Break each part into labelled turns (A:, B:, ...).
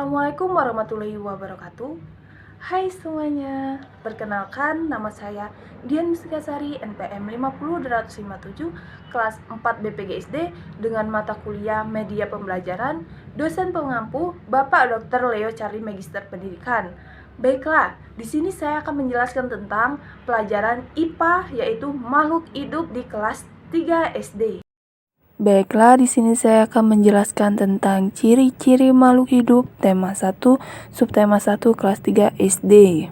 A: Assalamualaikum warahmatullahi wabarakatuh. Hai semuanya, perkenalkan nama saya Dian Mustikasari, NPM 50257, kelas 4 BPGSD dengan mata kuliah Media Pembelajaran, dosen pengampu Bapak Dr. Leo Charlie Magister Pendidikan. Baiklah, di sini saya akan menjelaskan tentang pelajaran IPA yaitu makhluk hidup di kelas 3 SD. Baiklah, di sini saya akan menjelaskan tentang ciri-ciri makhluk hidup tema 1, subtema 1 kelas 3 SD.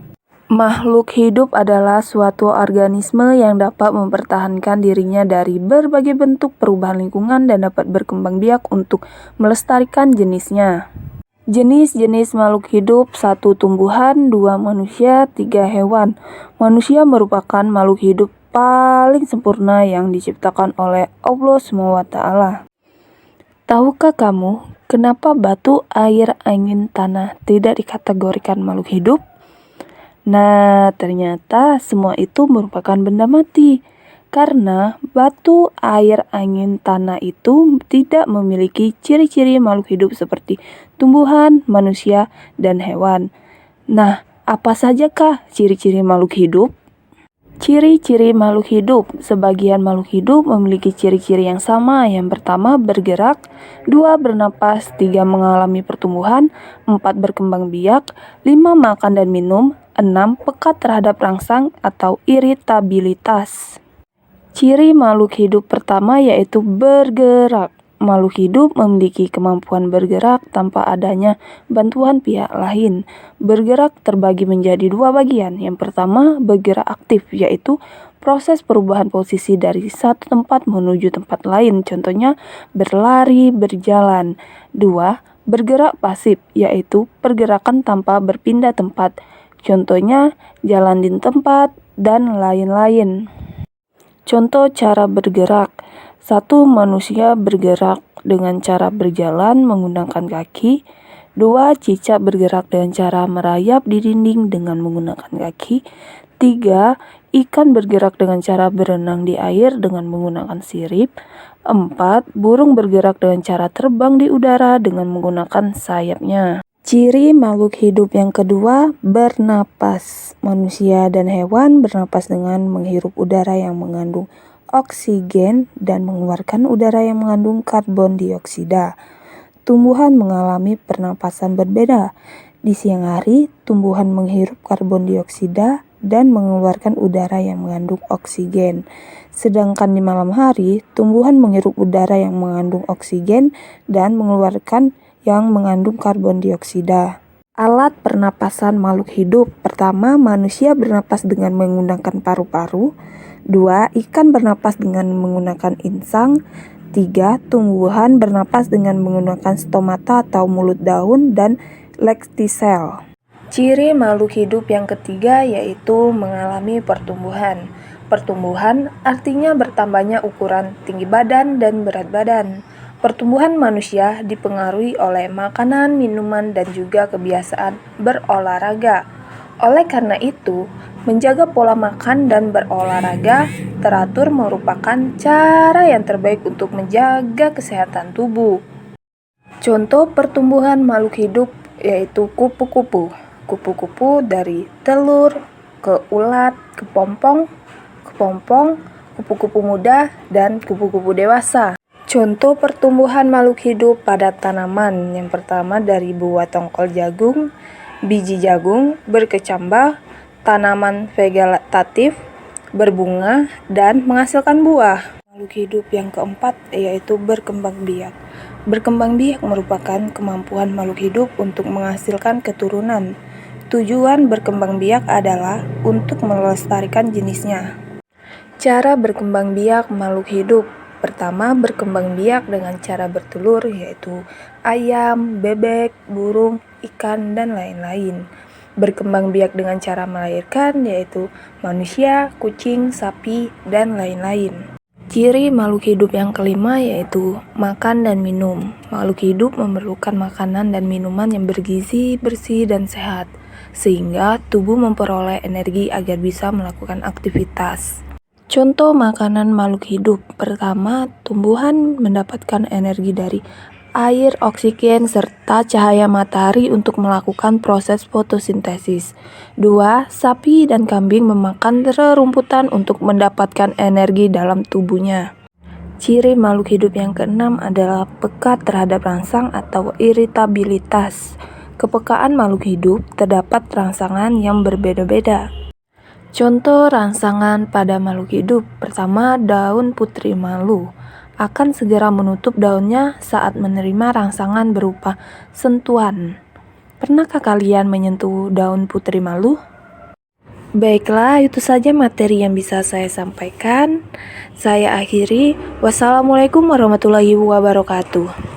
A: Makhluk hidup adalah suatu organisme yang dapat mempertahankan dirinya dari berbagai bentuk perubahan lingkungan dan dapat berkembang biak untuk melestarikan jenisnya. Jenis-jenis makhluk hidup: 1. Tumbuhan, 2. Manusia, 3. Hewan. Manusia merupakan makhluk hidup paling sempurna yang diciptakan oleh Allah SWT. Tahukah kamu kenapa batu, air, angin, tanah tidak dikategorikan makhluk hidup? Nah, ternyata semua itu merupakan benda mati. Karena batu, air, angin, tanah itu tidak memiliki ciri-ciri makhluk hidup seperti tumbuhan, manusia, dan hewan. Nah, apa sajakah ciri-ciri makhluk hidup? Ciri-ciri makhluk hidup. Sebagian makhluk hidup memiliki ciri-ciri yang sama. Yang pertama, bergerak, 2. bernapas, 3. mengalami pertumbuhan, 4. berkembang biak, 5. makan dan minum, 6. pekat terhadap rangsang atau iritabilitas. Ciri makhluk hidup pertama yaitu bergerak. Makhluk hidup memiliki kemampuan bergerak tanpa adanya bantuan pihak lain. Bergerak terbagi menjadi 2 bagian. Yang pertama, bergerak aktif, yaitu proses perubahan posisi dari satu tempat menuju tempat lain. Contohnya, berlari, berjalan. 2. Bergerak pasif, yaitu pergerakan tanpa berpindah tempat. Contohnya, jalan di tempat, dan lain-lain. Contoh cara bergerak. 1. Manusia bergerak dengan cara berjalan menggunakan kaki. 2. Cicak bergerak dengan cara merayap di dinding dengan menggunakan kaki. 3. Ikan bergerak dengan cara berenang di air dengan menggunakan sirip. 4. Burung bergerak dengan cara terbang di udara dengan menggunakan sayapnya. Ciri makhluk hidup yang kedua, bernapas. Manusia dan hewan bernapas dengan menghirup udara yang mengandung oksigen dan mengeluarkan udara yang mengandung karbon dioksida. Tumbuhan mengalami pernapasan berbeda. Di siang hari, tumbuhan menghirup karbon dioksida dan mengeluarkan udara yang mengandung oksigen. Sedangkan di malam hari, tumbuhan menghirup udara yang mengandung oksigen dan mengeluarkan yang mengandung karbon dioksida. Alat pernapasan makhluk hidup. Pertama, manusia bernapas dengan menggunakan paru-paru. 2. Ikan bernapas dengan menggunakan insang. 3. Tumbuhan bernapas dengan menggunakan stomata atau mulut daun dan lektisel. Ciri makhluk hidup yang ketiga yaitu mengalami pertumbuhan. Pertumbuhan artinya bertambahnya ukuran tinggi badan dan berat badan. Pertumbuhan manusia dipengaruhi oleh makanan, minuman, dan juga kebiasaan berolahraga. Oleh karena itu, menjaga pola makan dan berolahraga teratur merupakan cara yang terbaik untuk menjaga kesehatan tubuh. Contoh pertumbuhan makhluk hidup yaitu kupu-kupu. Kupu-kupu dari telur ke ulat, ke pompong, kupu-kupu muda, dan kupu-kupu dewasa. Contoh pertumbuhan makhluk hidup pada tanaman. Yang pertama dari buah tongkol jagung, biji jagung, berkecambah, tanaman vegetatif, berbunga, dan menghasilkan buah. Makhluk hidup yang keempat yaitu berkembang biak. Berkembang biak merupakan kemampuan makhluk hidup untuk menghasilkan keturunan. Tujuan berkembang biak adalah untuk melestarikan jenisnya. Cara berkembang biak makhluk hidup. Pertama, berkembang biak dengan cara bertelur yaitu ayam, bebek, burung, ikan, dan lain-lain. Berkembang biak dengan cara melahirkan yaitu manusia, kucing, sapi, dan lain-lain. Ciri makhluk hidup yang kelima yaitu makan dan minum. Makhluk hidup memerlukan makanan dan minuman yang bergizi, bersih, dan sehat, sehingga tubuh memperoleh energi agar bisa melakukan aktivitas. Contoh makanan makhluk hidup. Pertama, tumbuhan mendapatkan energi dari air, oksigen, serta cahaya matahari untuk melakukan proses fotosintesis. 2. Sapi dan kambing memakan rerumputan untuk mendapatkan energi dalam tubuhnya. Ciri makhluk hidup yang keenam adalah peka terhadap rangsang atau iritabilitas. Kepekaan makhluk hidup terdapat rangsangan yang berbeda-beda. Contoh rangsangan pada makhluk hidup. Pertama, daun putri malu akan segera menutup daunnya saat menerima rangsangan berupa sentuhan. Pernahkah kalian menyentuh daun putri malu? Baiklah, itu saja materi yang bisa saya sampaikan. Saya akhiri. Wassalamualaikum warahmatullahi wabarakatuh.